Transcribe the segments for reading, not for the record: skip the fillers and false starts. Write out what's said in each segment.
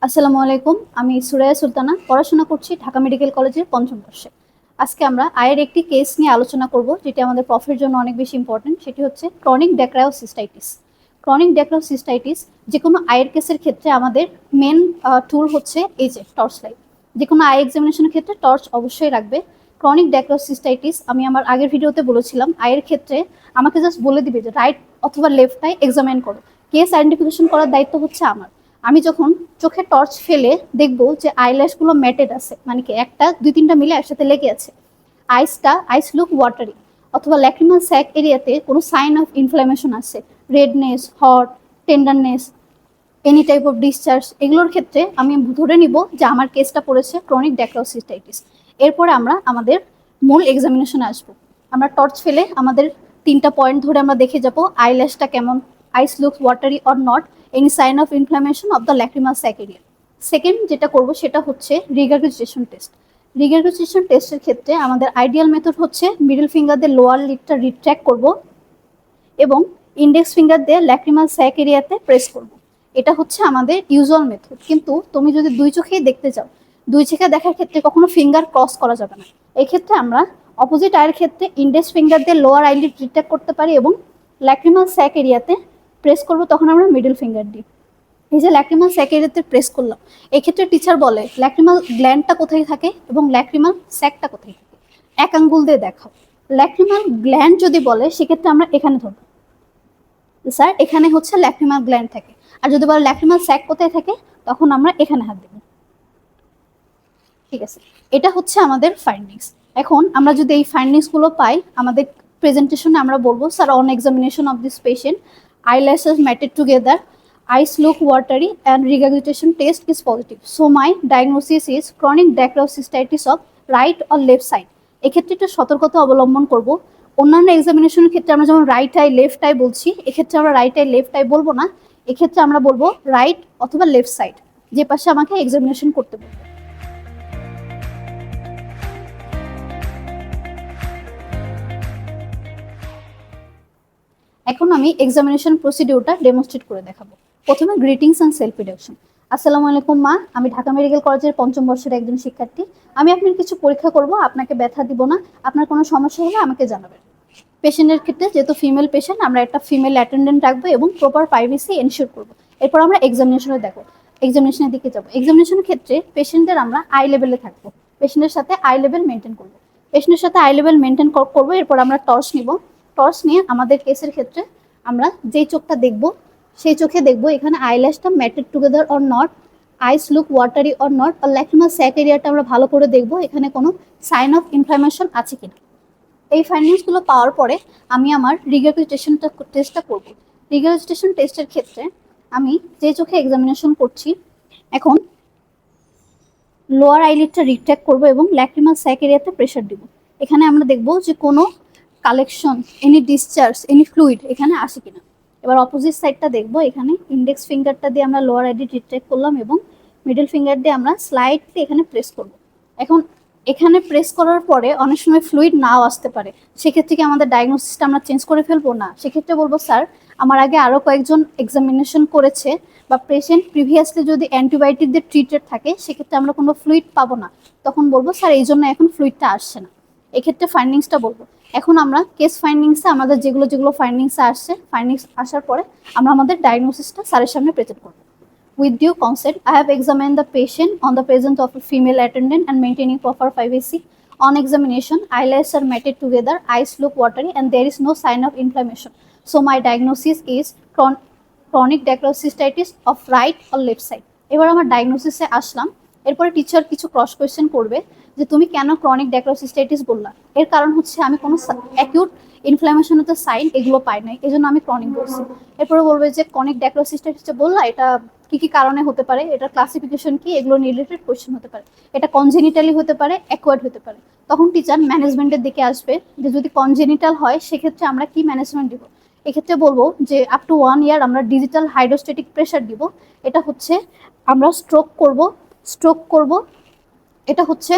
আসসালামু আলাইকুম। আমি সুরাইয়া সুলতানা, পড়াশোনা করছি ঢাকা মেডিকেল কলেজের পঞ্চম বর্ষে। আজকে আমরা আয়ের একটি কেস নিয়ে আলোচনা করব, যেটি আমাদের প্রফের জন্য অনেক বেশি ইম্পর্টেন্ট। সেটি হচ্ছে ক্রনিক ড্যাক্রায়োসিস্টাইটিস। ক্রনিক ড্যাক্রায়োসিস্টাইটিস যে কোনো আয়ের কেসের ক্ষেত্রে আমাদের মেন টুল হচ্ছে এই যে টর্চ লাইট। যে কোনো আই এক্সামিনেশনের ক্ষেত্রে টর্চ অবশ্যই রাখবে। ক্রনিক ড্যাক্রায়োসিস্টাইটিস আমি আমার আগের ভিডিওতে বলেছিলাম, আয়ের ক্ষেত্রে আমাকে জাস্ট বলে দিবে যে রাইট অথবা লেফট আই এক্সামিন করো। কেস আইডেন্টিফিকেশন করার দায়িত্ব হচ্ছে আমার। আমি যখন চোখে টর্চ ফেলে দেখবো যে আইল্যাশগুলো ম্যাটেড আছে, মানে কি একটা দুই তিনটা মিলে একসাথে লেগে আছে, আইস লুক ওয়াটারি, অথবা ল্যাক্রিমাল স্যাক এরিয়াতে কোনো সাইন অফ ইনফ্লামেশন আছে, redness, hot, tenderness, any type of discharge, এগুলোর ক্ষেত্রে আমি ধরে নিব যে আমার কেসটা পড়েছে ক্রনিক ড্যাক্রায়োসিস্টাইটিস। এরপরে আমরা আমাদের মূল এক্সামিনেশনে আসবো। আমরা টর্চ ফেলে আমাদের তিনটা পয়েন্ট ধরে আমরা দেখে যাব আইল্যাশটা কেমন, eyes looks watery or not, any sign of inflammation of the lacrimal sac area. Second যেটা করব সেটা হচ্ছে রিগারগিটেশন টেস্ট। রিগারগিটেশন টেস্টের ক্ষেত্রে আমাদের আইডিয়াল মেথড হচ্ছে মিডল ফিঙ্গার দিয়ে লোয়ার লিডটা রিট্র্যাক্ট করব এবং ইন্ডেক্স ফিঙ্গার দিয়ে ল্যাক্রিমাল স্যাক এরিয়াতে প্রেস করব। এটা হচ্ছে আমাদের ইউজুয়াল মেথড। কিন্তু তুমি যদি দুই চোখেই দেখতে চাও, দুই চোখে দেখার ক্ষেত্রে কখনো ফিঙ্গার ক্রস করা যাবে না। এই ক্ষেত্রে আমরা অপোজিট আয়ের ক্ষেত্রে ইন্ডেক্স ফিঙ্গার দিয়ে লোয়ার আইলিড রিট্র্যাক্ট করতে পারি এবং ল্যাক্রিমাল স্যাক এরিয়াতে প্রেস করবো, তখন আমরা মিডল ফিঙ্গার দিই। এই যে ল্যাক্রিমাল স্যাক এরিয়াতে প্রেস করলাম, এক্ষেত্রে টিচার বলে ল্যাক্রিমাল গ্ল্যান্ডটা কোথায় থাকে এবং ল্যাক্রিমাল স্যাকটা কোথায় থাকে, এক আঙ্গুল দিয়ে দেখাও। ল্যাক্রিমাল গ্ল্যান্ড যদি বলে সেক্ষেত্রে আমরা এখানে ধরবো, স্যার এখানে হচ্ছে ল্যাক্রিমাল গ্ল্যান্ড থাকে। আর যদি বলে ল্যাক্রিমাল স্যাক কোথায় থাকে, তখন আমরা এখানে হাত দেব। ঠিক আছে, এটা হচ্ছে আমাদের ফাইন্ডিংস। এখন আমরা যদি এই ফাইন্ডিংসগুলো পাই, আমাদের প্রেজেন্টেশনে আমরা বলবো, sir on examination of this patient eyelashes matted together, eyes look watery and regurgitation test is positive, so my diagnosis is chronic dacryocystitis of right or left side. এক্ষেত্রে একটু সতর্কতা অবলম্বন করব। অন্যান্য এক্সামিনেশনের ক্ষেত্রে আমরা যেমন রাইট আই লেফট আই বলছি, এক্ষেত্রে আমরা রাইট আই লেফট আই বলবো না, এক্ষেত্রে আমরা বলবো রাইট অথবা লেফট সাইড, যে পাশে আমাকে এক্সামিনেশন করতে বলবো। এখন আমি এক্সামিনেশন প্রসিডিউরটা ডেমনস্ট্রেট করে দেখাবো। প্রথমে গ্রিটিংস অ্যান্ড সেলফ ইন্ট্রোডাকশন। আসসালামু আলাইকুম মা, আমি ঢাকা মেডিকেল কলেজের পঞ্চম বর্ষের একজন শিক্ষার্থী। আমি আপনার কিছু পরীক্ষা করব, আপনাকে ব্যথা দিব না। আপনার কোনো সমস্যা হলে আমাকে জানাবেন। পেশেন্টের ক্ষেত্রে যেহেতু ফিমেল পেশেন্ট, আমরা একটা ফিমেল অ্যাটেন্ডেন্ট রাখবো এবং প্রপার প্রাইভেসি এনশিওর করবো। এরপর আমরা এক্সামিনেশনের দিকে যাবো। এক্সামিনেশনের ক্ষেত্রে পেশেন্টের আমরা আই লেভেলে থাকবো, পেশেন্টের সাথে আই লেভেল মেনটেন করবো, পেশেন্টের সাথে আই লেভেল মেনটেন করবো। এরপর আমরা টর্চ নিব। টর্চ নিয়ে আমাদের কেসের ক্ষেত্রে আমরা যেই চোখটা দেখব সেই চোখে দেখব এখানে আইল্যাশটা matted together or not, eyes look watery or not, আর ল্যাক্রিমাল স্যাক এরিয়াটা আমরা ভালো করে দেখব এখানে কোনো সাইন অফ ইনফ্লামেশন আছে কিনা। এই ফাইন্ডিংসগুলো পাওয়ার পরে আমি আমার রিগারজিটেশন টেস্টটা করব। রিগারজিটেশন টেস্টের ক্ষেত্রে আমি যে চোখে এক্সামিনেশন করছি, এখন লোয়ার আইলিডটা রিট্র্যাক্ট করব এবং ল্যাক্রিমাল স্যাক এরিয়াতে প্রেশার দিব। এখানে আমরা দেখব যে কোনো collection, any discharge, any fluid এখানে আসে কিনা। এবার অপোজিট সাইডটা দেখব, এখানে ইন্ডেক্স ফিঙ্গারটা দিয়ে আমরা লোয়ার আইলিড রিট্র্যাক্ট করলাম এবং মিডল ফিঙ্গার দিয়ে আমরা স্লাইডলি এখানে প্রেস করব। এখন এখানে প্রেস করার পরে অনেক সময় ফ্লুইড নাও আসতে পারে, সেক্ষেত্রে কি আমাদের ডায়াগনোসিসটা আমরা চেঞ্জ করে ফেলবো? না, সেক্ষেত্রে বলবো স্যার আমার আগে আরও কয়েকজন এক্সামিনেশন করেছে বা পেশেন্ট প্রিভিয়াসলি যদি অ্যান্টিবায়োটিক দিয়ে ট্রিটেড থাকে, সেক্ষেত্রে আমরা কোনো ফ্লুইড পাবো না। তখন বলবো স্যার এই জন্য এখন ফ্লুইডটা আসছে না। এক্ষেত্রে ফাইন্ডিংসটা বলবো। এখন আমরা কেস ফাইন্ডিংসে আমাদের যেগুলো ফাইন্ডিংসে আসছে, ফাইন্ডিংস আসার পরে আমরা আমাদের ডায়াগনোসিসটা স্যারের সামনে প্রেজেন্ট করবো। With due consent, I have examined the patient on the presence of a female attendant and maintaining proper privacy. On examination, eyelashes are matted together, eyes look watery, and there is no sign of inflammation. So my diagnosis is chronic dacryocystitis of right or left side. এবার আমার ডায়াগনোসিসে আসলাম। এরপরে teacher কিছু cross question করবে যে তুমি কেন chronic ড্যাক্রোসিস্টাইটিস বললা। এর কারণ হচ্ছে আমি কোনো অ্যাকিউট ইনফ্লামেশনের তো সাইন এগুলো পাই নাই, এই জন্য আমি ক্রনিক বলছি। এরপরে বলবে যে ক্রনিক ড্যাক্রোসিস্টাইটিস বললা, এটা কি কি কারণে হতে পারে, এটা ক্লাসিফিকেশন কি, এগুলো রিলেটেড কোয়েশ্চেন হতে পারে। এটা কনজেনিটালি হতে পারে, অ্যাকোয়ার্ড হতে পারে। তখন টিচার ম্যানেজমেন্টের দিকে আসবে যে যদি কনজেনিটাল হয় সেক্ষেত্রে আমরা কি ম্যানেজমেন্ট দিব। এক্ষেত্রে বলবো যে আপ টু 1 ইয়ার আমরা ডিজিটাল হাইড্রোস্ট্যাটিক প্রেশার দিব। এটা হচ্ছে আমরা স্ট্রোক করব, এটা হচ্ছে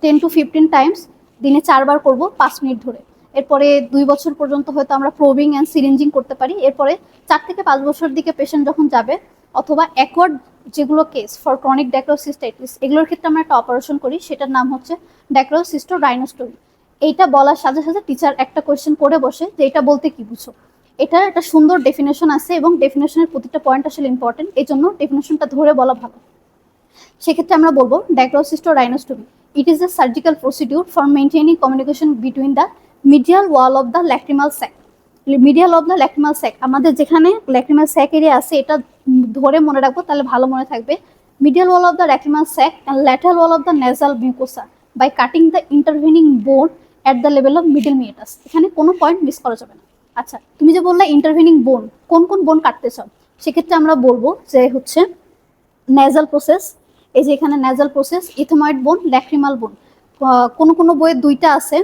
10 to 15 টাইমস, দিনে 4 বার করব 5 মিনিট ধরে। এরপরে 2 বছর পর্যন্ত হয়তো আমরা প্রোবিং অ্যান্ড সিরিঞ্জিং করতে পারি। এরপরে 4 থেকে 5 বছর দিকে পেশেন্ট যখন যাবে, অথবা অ্যাকোয়ার্ড যেগুলো কেস ফর ক্রনিক ড্যাক্রোসিস্টাইটিস, এগুলোর ক্ষেত্রে আমরা একটা অপারেশন করি, সেটার নাম হচ্ছে ড্যাক্রোসিস্টোরাইনোস্টোমি। এইটা বলার সাথে সাথে টিচার একটা কোয়েশ্চেন করে বসে যে এটা বলতে কি বুঝো। এটা একটা সুন্দর ডেফিনেশন আছে এবং ডেফিনেশনের প্রতিটা পয়েন্ট আসলে ইম্পর্টেন্ট, এই জন্য ডেফিনেশনটা ধরে বলা ভালো। সেক্ষেত্রে আমরা বলবো dacryocystorhinostomy, it is a surgical procedure for maintaining communication between the medial wall of the lacrimal sac. Medial of the lacrimal sac, আমাদের যেখানে ল্যাক্রিমাল স্যাক এরিয়া আছে এটা ধরে মনে রাখবো, তাহলে ভালো মনে থাকবে। Medial wall of the lacrimal sac and lateral wall of the nasal mucosa by cutting the intervening bone at the level of middle meatus. এখানে কোনো পয়েন্ট মিস করা যাবে না। আচ্ছা, তুমি যে বললে ইন্টারভেনিং বোন, কোন কোন বোন কাটতে চাও, সেক্ষেত্রে আমরা বলবো যে হচ্ছে নেজাল প্রসেস, এই যে এখানে নেজাল প্রসেস, ইথময়েড বোন, ল্যাক্রিমাল বোন। কোনো কোনো বইয়ে 2টা আছে,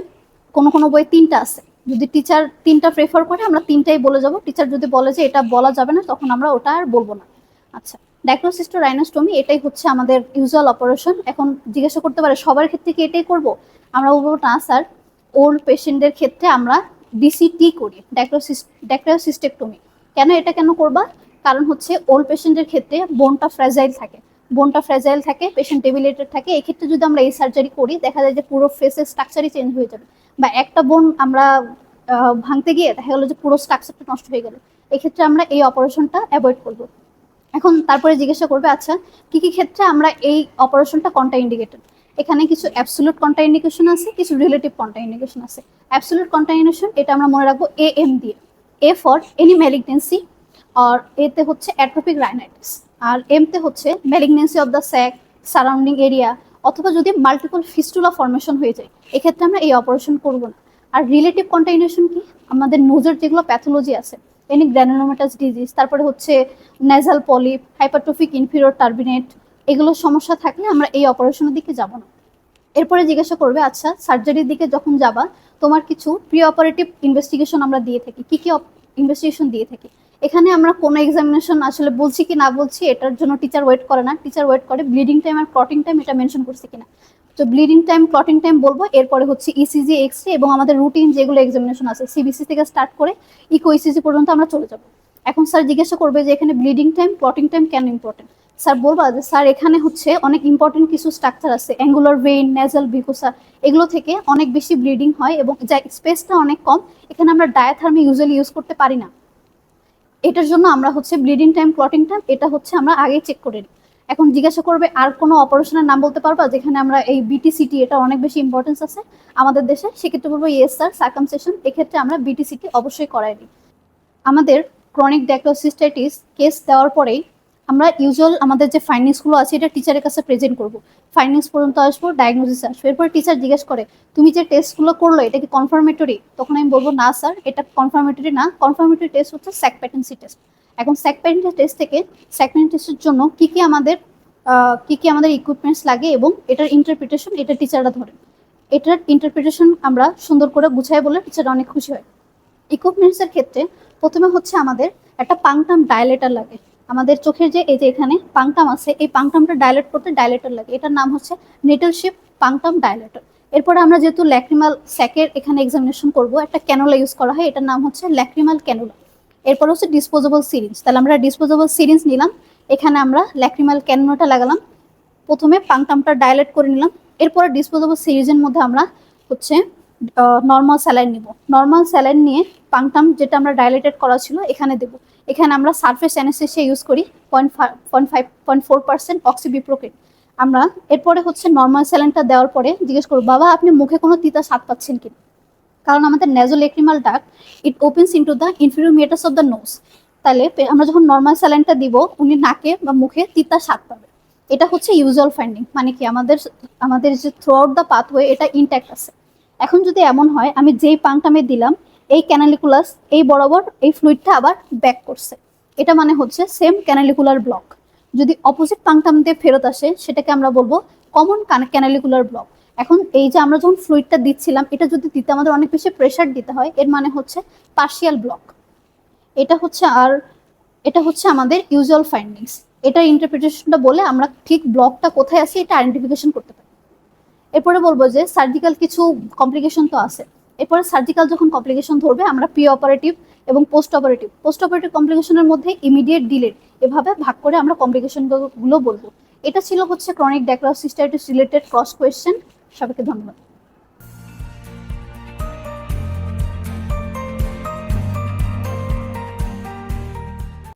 কোনো কোনো বইয়ে 3টা আছে। যদি টিচার 3টা প্রেফার করে আমরা 3টাই বলে যাব, টিচার যদি বলে যে এটা বলা যাবে না তখন আমরা ওটা আর বলবো না। আচ্ছা, ডায়াগ্নোসিস্টোরাইনোস্টোমি এটাই হচ্ছে আমাদের ইউজুয়াল অপারেশন। এখন জিজ্ঞাসা করতে পারে সবার ক্ষেত্রে কি এটাই করব, আমরা বলবো না স্যার, ওল্ড পেশেন্টদের ক্ষেত্রে আমরা ডিসিটি করি, ড্যাক্রায়োসিস্টেক্টমি। কেন এটা কেন করবা, কারণ হচ্ছে ওল্ড পেশেন্টের ক্ষেত্রে বোনটা ফ্র্যাজাইল থাকে, পেশেন্ট ডেবিলেটেড থাকে। এই ক্ষেত্রে যদি আমরা এই সার্জারি করি দেখা যায় যে পুরো ফেসের স্ট্রাকচারই চেঞ্জ হয়ে যাবে, বা একটা বোন আমরা ভাঙতে গিয়ে দেখা গেলো যে পুরো স্ট্রাকচারটা নষ্ট হয়ে গেল। এক্ষেত্রে আমরা এই অপারেশনটা অ্যাভয়েড করব। এখন তারপরে জিজ্ঞাসা করবে আচ্ছা কি কি ক্ষেত্রে আমরা এই অপারেশনটা কন্ট্রাইন্ডিকেটেড। এখানে কিছু অ্যাবসলিউট কন্ট্রাইন্ডিকেশন আছে, কিছু রিলেটিভ কন্ট্রাইন্ডিকেশন আছে। অ্যাবসলিউট কন্ট্রাইন্ডিকেশন এটা আমরা মনে রাখবো AM দিয়ে, এ ফর এনি ম্যালিগনেন্সি, আর এতে হচ্ছে অ্যাট্রোপিক রাইনাইটিস, আর এমতে হচ্ছে malignancy of the sec surrounding area, অথবা যদি মাল্টিপল ফিস্টুলা ফর্মেশন হয়ে যায় এক্ষেত্রে আমরা এই অপারেশন করব না। আর রিলেটিভ কন্টামিনেশন কি, আমাদের নোজের যেগুলো প্যাথোলজি আছে, এনি গ্র্যানুলোমাটাস ডিজিজ, তারপরে হচ্ছে nasal polyp, hypertrophic inferior turbinate, এগুলো সমস্যা থাকলে আমরা এই অপারেশনের দিকে যাব না। এরপরে জিজ্ঞাসা করবে আচ্ছা সার্জারির দিকে যখন যাবা তোমার কিছু প্রি অপারেটিভ ইনভেস্টিগেশন আমরা দিয়ে থাকি, কি কি ইনভেস্টিগেশন দিয়ে থাকি। এখানে আমরা কোনো এক্সামিনেশন আসলে বলছি কি না বলছি এটার জন্য টিচার ওয়েট করে না, টিচার ওয়েট করে ব্লিডিং টাইম আর ক্লটিং টাইম এটা মেনশন করছে কিনা। তো ব্লিডিং টাইম ক্লটিং টাইম বলবো, এরপরে হচ্ছে ইসিজি, এক্সরে এবং আমাদের রুটিন যেগুলো এক্সামিনেশন আছে সিবিসি থেকে স্টার্ট করে ইকো ইসিজি পর্যন্ত আমরা চলে যাব। এখন স্যার জিজ্ঞাসা করবে যে এখানে ব্লিডিং টাইম ক্লটিং টাইম কেন ইম্পর্টেন্ট। স্যার বলবা যে স্যার এখানে হচ্ছে অনেক ইম্পর্টেন্ট কিছু স্ট্রাকচার আছে, অ্যাঙ্গুলার ভেইন, নেজাল ভিকোসা, এগুলো থেকে অনেক বেশি ব্লিডিং হয় এবং যা স্পেসটা অনেক কম, এখানে আমরা ডায়াথার্মি ইউজুয়ালি ইউজ করতে পারি না। এটার জন্য আমরা হচ্ছে ব্লিডিং টাইম ক্লটিং টাইম এটা হচ্ছে আমরা আগেই চেক করে নিই। এখন জিজ্ঞাসা করবে আর কোনো অপারেশনের নাম বলতে পারবা যেখানে আমরা এই বিটিসিটি এটা অনেক বেশি ইম্পর্টেন্স আছে আমাদের দেশে, সেক্ষেত্রে বলবো ইয়েস স্যার, সার্কামসেশন, এক্ষেত্রে আমরা বিটিসিটি অবশ্যই করাই দিই। আমাদের ক্রনিক ড্যাক্রোসিস্টাইটিস কেস দেওয়ার পরেই আমরা ইউজুয়াল আমাদের যে ফাইন্ডিংসগুলো আছে এটা টিচারের কাছে প্রেজেন্ট করব, ফাইন্ডিংস পর্যন্ত আসবো, ডায়াগনোসিস আসবো। এরপর টিচার জিজ্ঞেস করে তুমি যে টেস্টগুলো করলো এটা কি কনফার্মেটরি, তখন আমি বলবো না স্যার এটা কনফার্মেটরি না, কনফার্মেটরি টেস্ট হচ্ছে স্যাক প্যাটেন্সি টেস্ট। এখন স্যাক প্যাটেন্সি টেস্ট থেকে স্যাক প্যাটেন্সি টেস্টের জন্য কি কি আমাদের ইকুইপমেন্টস লাগে এবং এটার ইন্টারপ্রিটেশন এটা টিচাররা ধরেন। এটার ইন্টারপ্রিটেশন আমরা সুন্দর করে গুছাই বলে টিচাররা অনেক খুশি হয়। ইকুইপমেন্টসের ক্ষেত্রে প্রথমে হচ্ছে আমাদের একটা পাংটাম ডায়ালেটার লাগে, আমাদের চোখের যে এই যে এখানে পাংটাম আছে এই পাংটামটা ডায়ালেট করতে ডায়ালেটার লাগে, এটার নাম হচ্ছে নেটেল শেপ পাংটাম ডায়ালেটার। এরপরে আমরা যেহেতু ল্যাক্রিমাল স্যাকের এখানে এক্সামিনেশন করব, একটা ক্যানোলা ইউজ করা হয়, এটার নাম হচ্ছে ল্যাক্রিমাল ক্যানোলা। এরপর হচ্ছে ডিসপোজেবল সিরিঞ্জ, তাহলে আমরা ডিসপোজেবল সিরিঞ্জ নিলাম, এখানে আমরা ল্যাক্রিমাল ক্যানোলাটা লাগালাম, প্রথমে পাংটামটা ডায়ালেট করে নিলাম, এরপরে ডিসপোজেবল সিরিজের মধ্যে আমরা হচ্ছে নর্মাল স্যালাইন নিব, নর্মাল স্যালাইন নিয়ে পাংটাম যেটা আমরা ডাইলেটেড করা ছিল এখানে দেব। এখানে আমরা সারফেস অ্যানেস্থেসিয়া ইউজ করি 0.5% অক্সিবিপ্রোকেন। আমরা এরপরে হচ্ছে নর্মাল স্যালাইনটা দেওয়ার পরে জিজ্ঞেস করব বাবা আপনি মুখে কোনো তিতা স্বাদ পাচ্ছেন কিনা, কারণ আমাদের nasolacrimal duct it opens into the inferior meatus of the nose. তাহলে আমরা যখন নর্মাল স্যালাইনটা দিব উনি নাকে বা মুখে তিতা স্বাদ পাবে। এটা হচ্ছে ইউজুয়াল ফাইন্ডিং, মানে কি আমাদের যে থ্রু আউট দ্য পাথওয়ে এটা ইনট্যাক্ট আছে। এখন যদি এমন হয় আমি যেই পাংটামে দিলাম এই ক্যানালিকুলাস এই বরাবর এই ফ্লুইডটা আবার ব্যাক করছে, এটা মানে হচ্ছে সেম ক্যানালিকুলার ব্লক। যদি অপোজিট পাংটাম দিয়ে ফেরত আসে সেটাকে আমরা বলবো কমন ক্যানালিকুলার ব্লক। এখন এই যে আমরা যখন ফ্লুইডটা দিচ্ছিলাম এটা যদি দিতে আমাদের অনেক বেশি প্রেশার দিতে হয় এর মানে হচ্ছে পার্শিয়াল ব্লক। এটা হচ্ছে আমাদের ইউজুয়াল ফাইন্ডিংস, এটার ইন্টারপ্রিটেশনটা বলে আমরা ঠিক ব্লকটা কোথায় আছে এটা আইডেন্টিফিকেশন করতে পারি। এরপরে বলবো যে সার্জিক্যাল কিছু কমপ্লিকেশন তো আছে, এরপরে সার্জিক্যাল যখন কমপ্লিকেশন ধরবে আমরা প্রি অপারেটিভ এবং পোস্ট অপারেটিভ কমপ্লিকেশনের মধ্যে এভাবে ভাগ করে আমরা কমপ্লিকেশন গুলো বলবো। এটা ছিল হচ্ছে ক্রনিক ড্যাক্রায়োসিস্টাইটিস রিলেটেড ক্রস কোয়েশ্চেন। সবাইকে ধন্যবাদ।